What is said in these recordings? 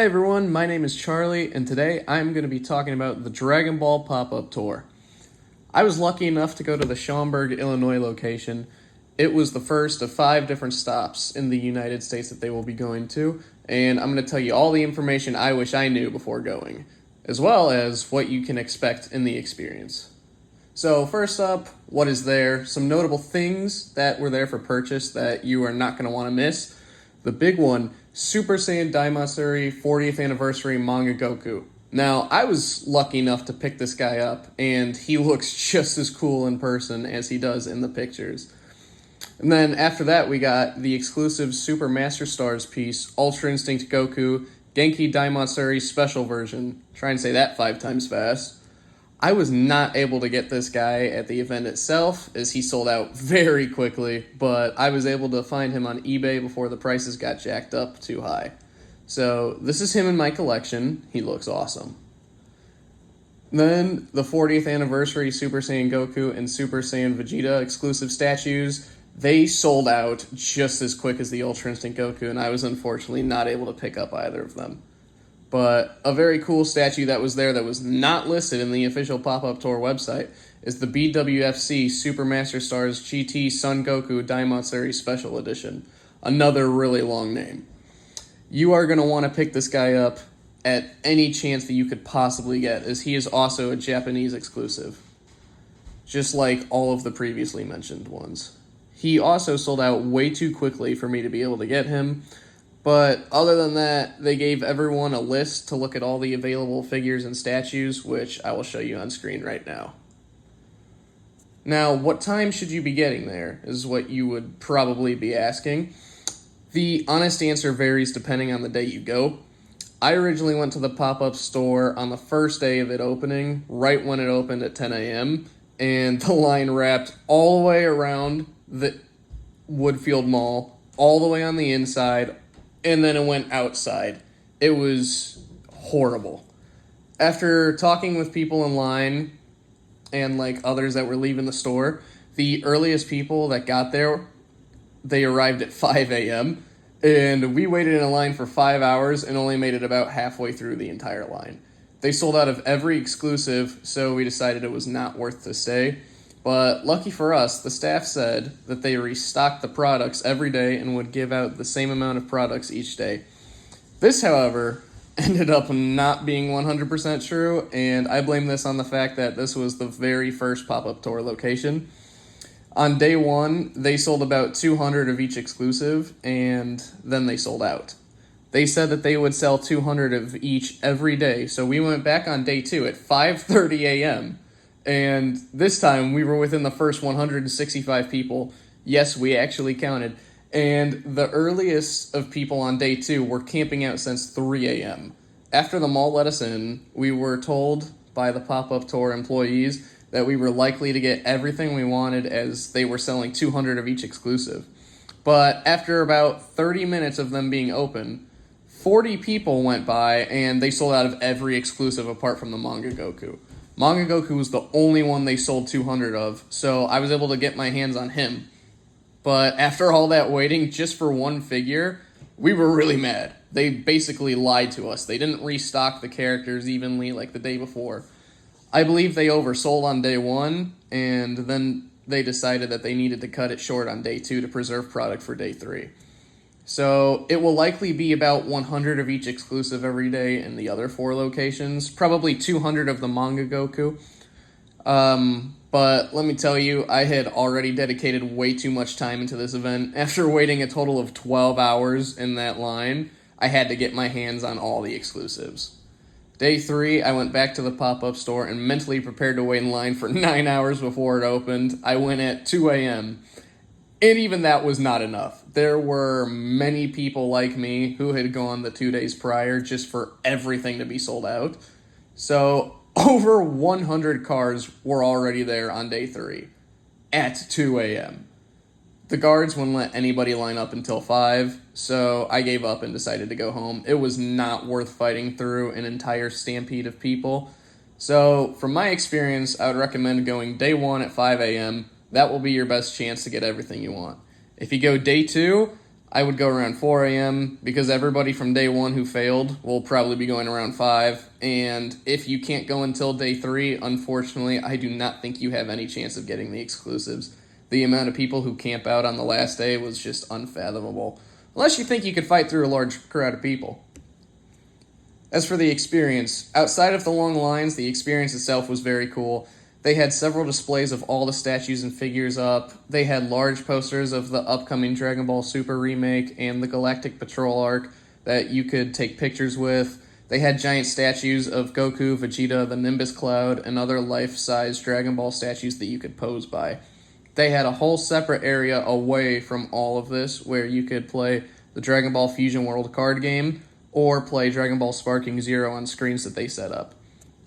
Hi everyone, my name is Charlie, and today I'm going to be talking about the Dragon Ball Pop-Up Tour. I was lucky enough to go to the Schaumburg, Illinois location. It was the first of 5 different stops in the United States that they will be going to, and I'm going to tell you all the information I wish I knew before going, as well as what you can expect in the experience. So first up, what is there? Some notable things that were there for purchase that you are not going to want to miss. The big one, Super Saiyan Daimatsuri 40th Anniversary Manga Goku. Now, I was lucky enough to pick this guy up, and he looks just as cool in person as he does in the pictures. And then after that, we got the exclusive Super Master Stars piece, Ultra Instinct Goku, Genki Daimatsuri Special Version. Try and say that 5 times fast. I was not able to get this guy at the event itself, as he sold out very quickly, but I was able to find him on eBay before the prices got jacked up too high. So this is him in my collection. He looks awesome. Then the 40th Anniversary Super Saiyan Goku and Super Saiyan Vegeta exclusive statues, they sold out just as quick as the Ultra Instinct Goku, and I was unfortunately not able to pick up either of them. But a very cool statue that was there that was not listed in the official Pop-Up Tour website is the BWFC Super Master Stars GT Son Goku Daimatsuri Special Edition. Another really long name. You are going to want to pick this guy up at any chance that you could possibly get, as he is also a Japanese exclusive, just like all of the previously mentioned ones. He also sold out way too quickly for me to be able to get him. But other than that, they gave everyone a list to look at all the available figures and statues, which I will show you on screen right now. Now, what time should you be getting there, is what you would probably be asking. The honest answer varies depending on the day you go. I originally went to the pop-up store on the first day of it opening, right when it opened at 10 a.m., and the line wrapped all the way around the Woodfield Mall, all the way on the inside, and then it went outside. It was horrible. After talking with people in line and like others that were leaving the store, the earliest people that got there, they arrived at 5 a.m. and we waited in a line for 5 hours and only made it about halfway through the entire line. They sold out of every exclusive, so we decided it was not worth to stay. But lucky for us, the staff said that they restocked the products every day and would give out the same amount of products each day. This, however, ended up not being 100% true, and I blame this on the fact that this was the very first pop-up tour location. On day 1, they sold about 200 of each exclusive, and then they sold out. They said that they would sell 200 of each every day, so we went back on day 2 at 5:30 a.m., and this time, we were within the first 165 people. Yes, we actually counted. And the earliest of people on day 2 were camping out since 3 a.m. After the mall let us in, we were told by the pop-up tour employees that we were likely to get everything we wanted, as they were selling 200 of each exclusive. But after about 30 minutes of them being open, 40 people went by and they sold out of every exclusive apart from the Manga Goku. Manga Goku was the only one they sold 200 of, so I was able to get my hands on him. But after all that waiting just for one figure, we were really mad. They basically lied to us. They didn't restock the characters evenly like the day before. I believe they oversold on day 1, and then they decided that they needed to cut it short on day 2 to preserve product for day 3. So it will likely be about 100 of each exclusive every day in the other 4 locations, probably 200 of the Manga Goku. But let me tell you, I had already dedicated way too much time into this event. After waiting a total of 12 hours in that line, I had to get my hands on all the exclusives. Day 3, I went back to the pop-up store and mentally prepared to wait in line for 9 hours before it opened. I went at 2 a.m., and even that was not enough. There were many people like me who had gone the 2 days prior just for everything to be sold out. So over 100 cars were already there on day 3 at 2 a.m. The guards wouldn't let anybody line up until 5, so I gave up and decided to go home. It was not worth fighting through an entire stampede of people. So from my experience, I would recommend going day 1 at 5 a.m., That will be your best chance to get everything you want. If you go day 2, I would go around 4 a.m. because everybody from day 1 who failed will probably be going around 5. And if you can't go until day 3, unfortunately, I do not think you have any chance of getting the exclusives. The amount of people who camp out on the last day was just unfathomable. Unless you think you could fight through a large crowd of people. As for the experience, outside of the long lines, the experience itself was very cool. They had several displays of all the statues and figures up. They had large posters of the upcoming Dragon Ball Super remake and the Galactic Patrol arc that you could take pictures with. They had giant statues of Goku, Vegeta, the Nimbus Cloud, and other life-size Dragon Ball statues that you could pose by. They had a whole separate area away from all of this where you could play the Dragon Ball Fusion World card game or play Dragon Ball Sparking Zero on screens that they set up.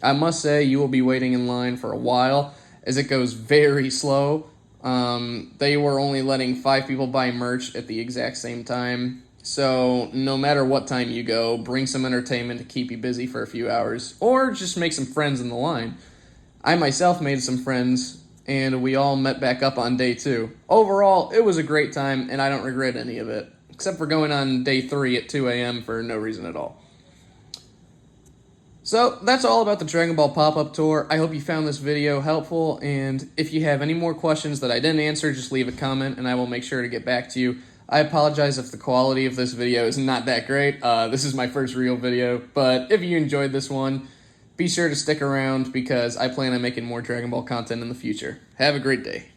I must say, you will be waiting in line for a while, as it goes very slow. They were only letting 5 people buy merch at the exact same time, so no matter what time you go, bring some entertainment to keep you busy for a few hours, or just make some friends in the line. I myself made some friends, and we all met back up on day 2. Overall, it was a great time, and I don't regret any of it, except for going on day 3 at 2 a.m. for no reason at all. So, that's all about the Dragon Ball Pop-Up Tour. I hope you found this video helpful, and if you have any more questions that I didn't answer, just leave a comment, and I will make sure to get back to you. I apologize if the quality of this video is not that great. This is my first real video, but if you enjoyed this one, be sure to stick around, because I plan on making more Dragon Ball content in the future. Have a great day.